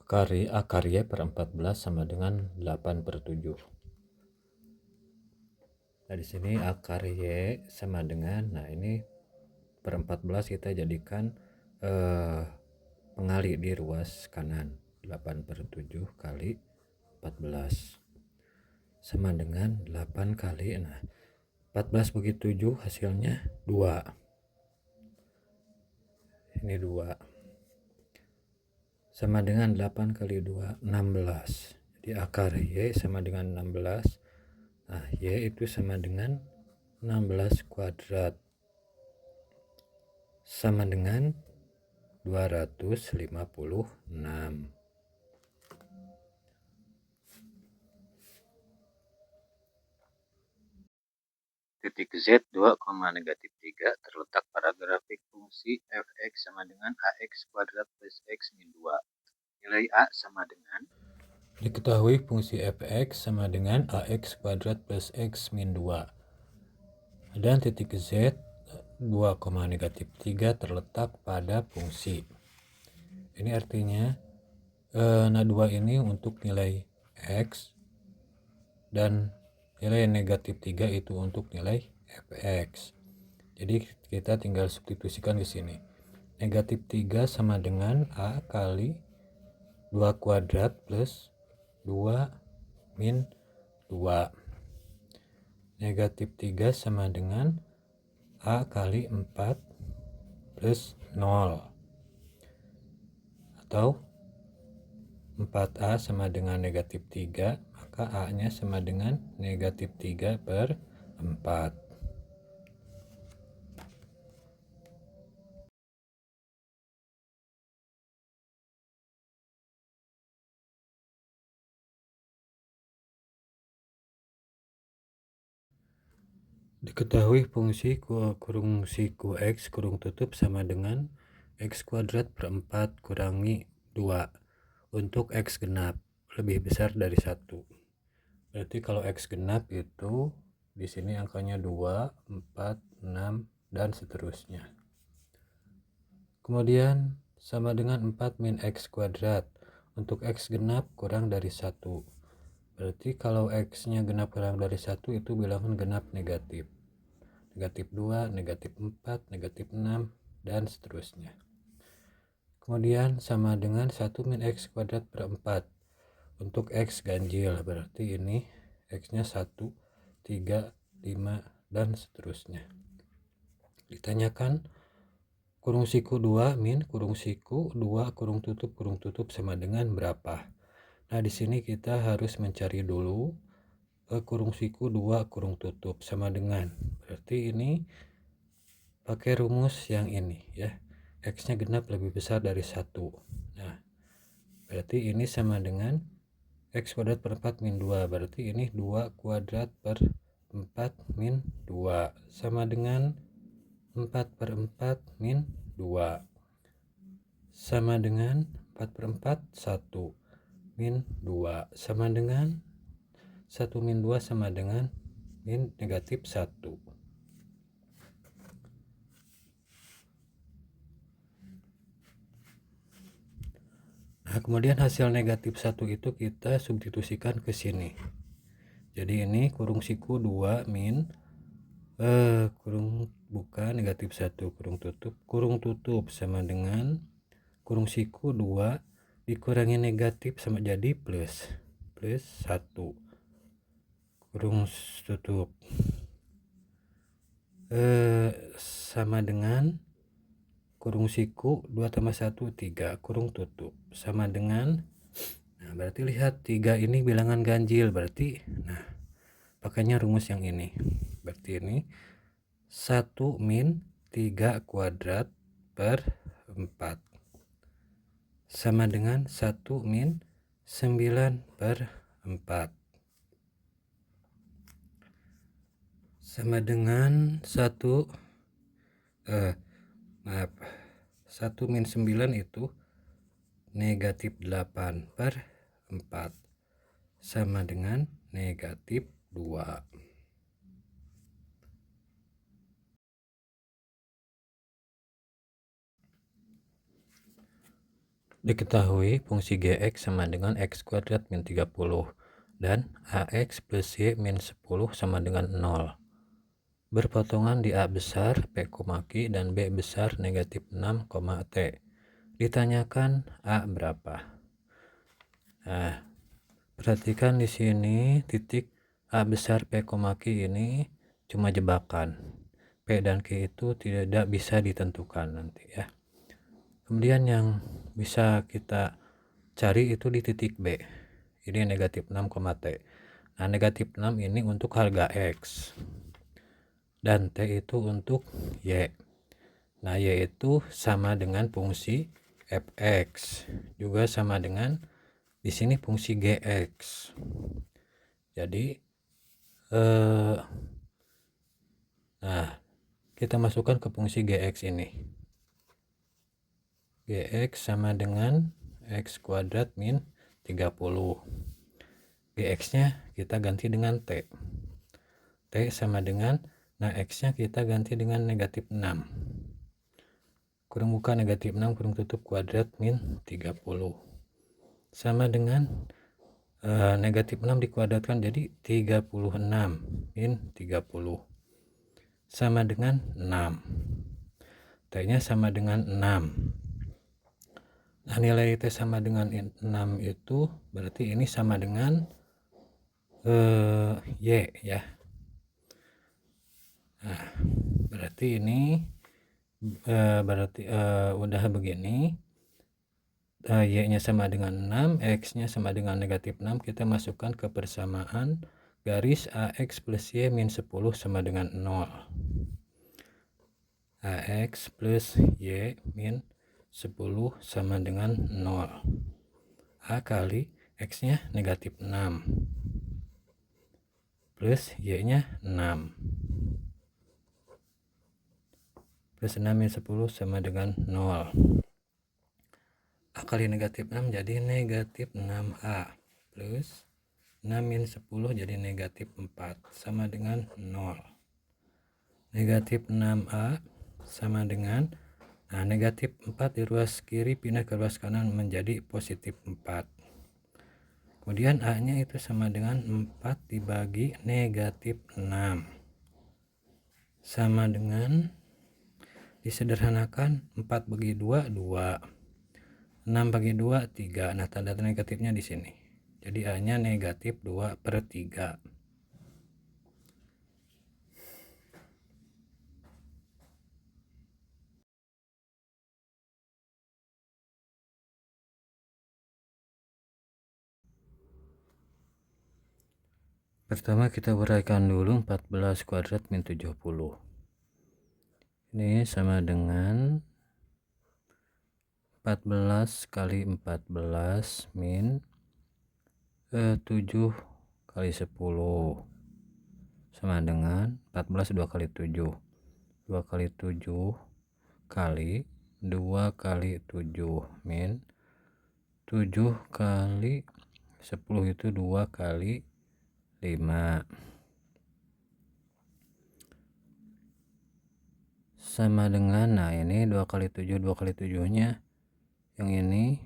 Akar Y per 14 sama dengan 8/7. Nah, di sini akar Y sama dengan, nah ini per 14 kita jadikan pengali di ruas kanan. 8/7 kali 14 sama dengan 8 kali, nah 14 bagi 7 hasilnya 2. Ini 2. Sama dengan 8 kali 2, 16. Jadi akar Y sama dengan 16. Nah, Y itu sama dengan 16 kuadrat. Sama dengan 256. Titik Z 2, -3 terletak pada grafik fungsi fx sama dengan ax kuadrat plus x min 2. Nilai A sama dengan, Diketahui fungsi fx sama dengan ax kuadrat plus x min 2. Dan titik Z 2, -3 terletak pada fungsi. Ini artinya nah 2 ini untuk nilai x dan nilai negatif 3 itu untuk nilai fx. Jadi kita tinggal substitusikan di sini. Negatif 3 sama dengan A kali 2 kuadrat plus 2 min 2. Negatif 3 sama dengan A kali 4 plus 0. Atau 4A sama dengan negatif 3, maka A-nya sama dengan negatif 3/4. Diketahui fungsi kurung siku X kurung tutup sama dengan X kuadrat per 4 kurangi 2 untuk X genap lebih besar dari 1. Berarti kalau X genap itu di sini angkanya 2, 4, 6, dan seterusnya. Kemudian sama dengan 4 min X kuadrat untuk X genap kurang dari 1. Berarti kalau X-nya genap kurang dari 1 itu bilangan genap negatif. Negatif 2, negatif 4, negatif 6, dan seterusnya. Kemudian sama dengan 1 min X kuadrat per 4 untuk X ganjil, berarti ini X-nya 1, 3, 5, dan seterusnya. Ditanyakan kurung siku 2 min kurung siku 2 kurung tutup sama dengan berapa. Nah, di sini kita harus mencari dulu kurung siku 2 kurung tutup sama dengan, berarti ini pakai rumus yang ini ya, X-nya genap lebih besar dari 1. Nah, berarti ini sama dengan X kuadrat per 4 min 2, berarti ini 2 kuadrat per 4 min 2 sama dengan 4/4 min 2 sama dengan 4/4 1 min 2 sama dengan 1 min 2 sama dengan min negatif 1. Nah, kemudian hasil negatif 1 itu kita substitusikan ke sini. Jadi ini kurung siku 2 min kurung buka negatif 1 kurung tutup sama dengan kurung siku 2 dikurangi negatif sama jadi plus 1 kurung tutup sama dengan kurung siku 2 tambah 1 3 kurung tutup sama dengan, nah berarti lihat 3 ini bilangan ganjil, berarti nah pakainya rumus yang ini, berarti ini 1 min 3 kuadrat per 4 sama dengan 1 min 9/4 sama dengan 1 min 9 itu negatif 8/4 sama dengan negatif 2. Diketahui fungsi Gx sama dengan X kuadrat min 30 dan Ax plus Y min 10 sama dengan 0. Berpotongan di A besar P, Q dan B besar negatif 6, T. Ditanyakan A berapa. Nah, perhatikan di sini titik A besar P, Q ini cuma jebakan. P dan Q itu tidak bisa ditentukan nanti ya. Kemudian yang bisa kita cari itu di titik B. Ini negatif 6, T. Nah, negatif 6 ini untuk harga X. Dan T itu untuk Y. Nah, Y itu sama dengan fungsi Fx. Juga sama dengan di sini fungsi Gx. Jadi, nah, kita masukkan ke fungsi Gx ini. Gx sama dengan X kuadrat min 30. Gx-nya kita ganti dengan T. T sama dengan, nah X-nya kita ganti dengan negatif 6. Kurung buka negatif 6, kurung tutup kuadrat min 30. Sama dengan negatif 6 dikuadratkan jadi 36 min 30. Sama dengan 6. T-nya sama dengan 6. Nah, nilai T sama dengan 6 itu berarti ini sama dengan Y ya. Nah, berarti ini udah begini. Y-nya sama dengan 6, X-nya sama dengan negatif 6. Kita masukkan ke persamaan garis AX plus Y min 10 sama dengan 0. AX plus Y min 10 sama dengan 0. A kali X-nya negatif 6 plus Y-nya 6 plus 6 min 10 sama dengan 0. A kali negatif 6 jadi negatif 6A plus 6 min 10 jadi negatif 4 sama dengan 0. Negatif 6A sama dengan, nah negatif 4 di ruas kiri pindah ke ruas kanan menjadi positif 4. Kemudian A-nya itu sama dengan 4 dibagi negatif 6. Sama dengan, disederhanakan 4 bagi 2, 2. 6 bagi 2, 3. Nah, tanda negatifnya di sini. Jadi A-nya negatif 2/3. Pertama kita uraikan dulu 14 kuadrat min 70. Ini sama dengan 14 kali 14 min 7 kali 10 sama dengan 14 2 kali 7. 2 kali 7 kali 2 kali 7 min 7 kali 10 itu 2 kali 5 sama dengan, nah ini 2 kali 7 nya yang ini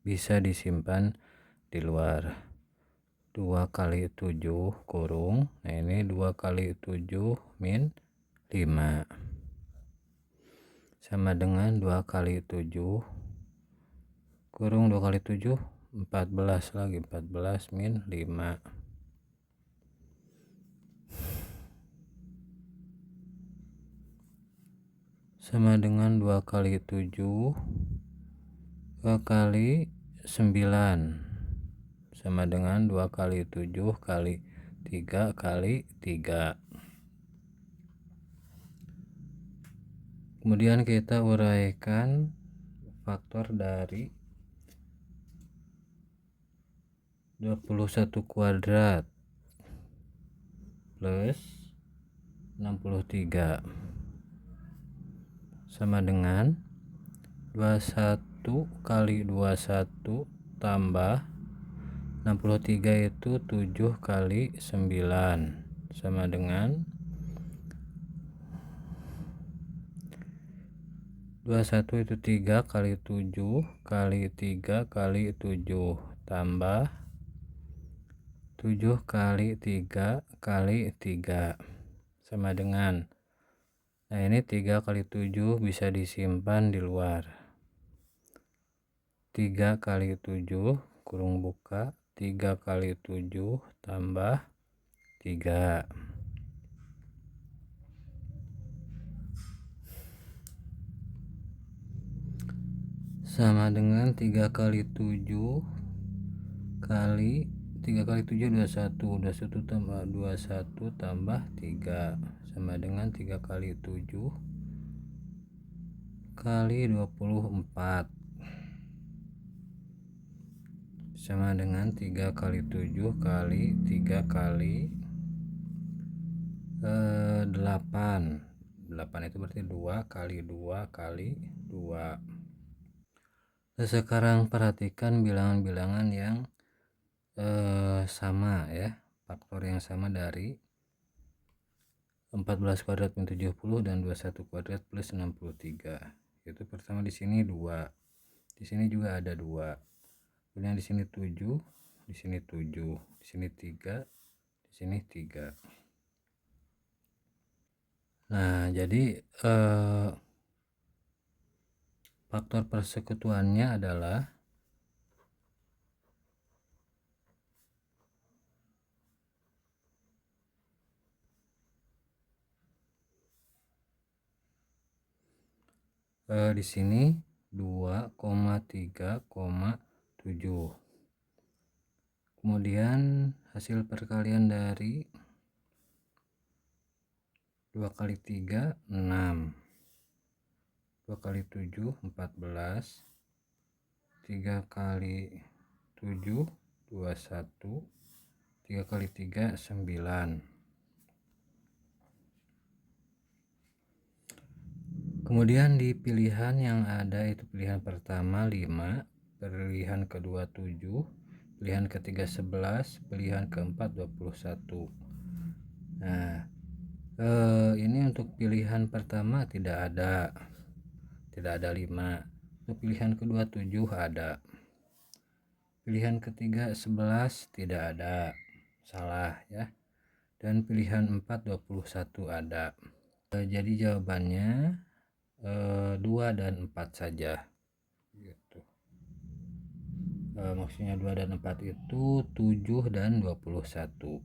bisa disimpan di luar. 2 kali 7 kurung, nah ini 2 kali 7 min 5 sama dengan 2 kali 7 kurung 2 kali 7 14 lagi, 14 min 5 sama dengan 2 kali 7 2 kali 9 sama dengan 2 kali 7 kali 3 kali 3. Kemudian kita uraikan faktor dari 21 kuadrat plus 63 sama dengan 21 kali 21 tambah 63 itu 7 kali 9 sama dengan 21 itu 3 kali 7 kali 3 kali 7 tambah 7 kali 3 kali 3 sama dengan, nah ini 3 kali 7 bisa disimpan di luar, 3 kali 7 kurung buka 3 kali 7 tambah 3 sama dengan 3 kali 7 kali 3 kali 7 21 tambah 21 tambah 3 sama dengan 3 kali 7 kali 24 sama dengan 3 kali 7 kali 3 kali 8 itu berarti 2 kali 2 kali 2. Nah, sekarang perhatikan bilangan-bilangan yang sama ya, faktor yang sama dari 14 kuadrat min 70 dan 21 kuadrat plus 63. Itu pertama di sini 2, di sini juga ada 2, kemudian di sini 7, di sini 7, di sini 3, di sini 3. Nah, jadi faktor persekutuannya adalah di sini 2,3,7. Kemudian hasil perkalian dari 2 kali 3 6, 2 kali 7 14, 3 kali 7 21, 3 kali 3 9. Kemudian di pilihan yang ada itu pilihan pertama 5, pilihan kedua 7, pilihan ketiga 11, pilihan keempat 21. Nah, ini untuk pilihan pertama tidak ada 5. Untuk pilihan kedua 7 ada. Pilihan ketiga 11 tidak ada, salah ya. Dan pilihan 4 21 ada. Jadi jawabannya 2 dan 4 saja gitu. Maksudnya 2 dan 4 itu 7 dan 21.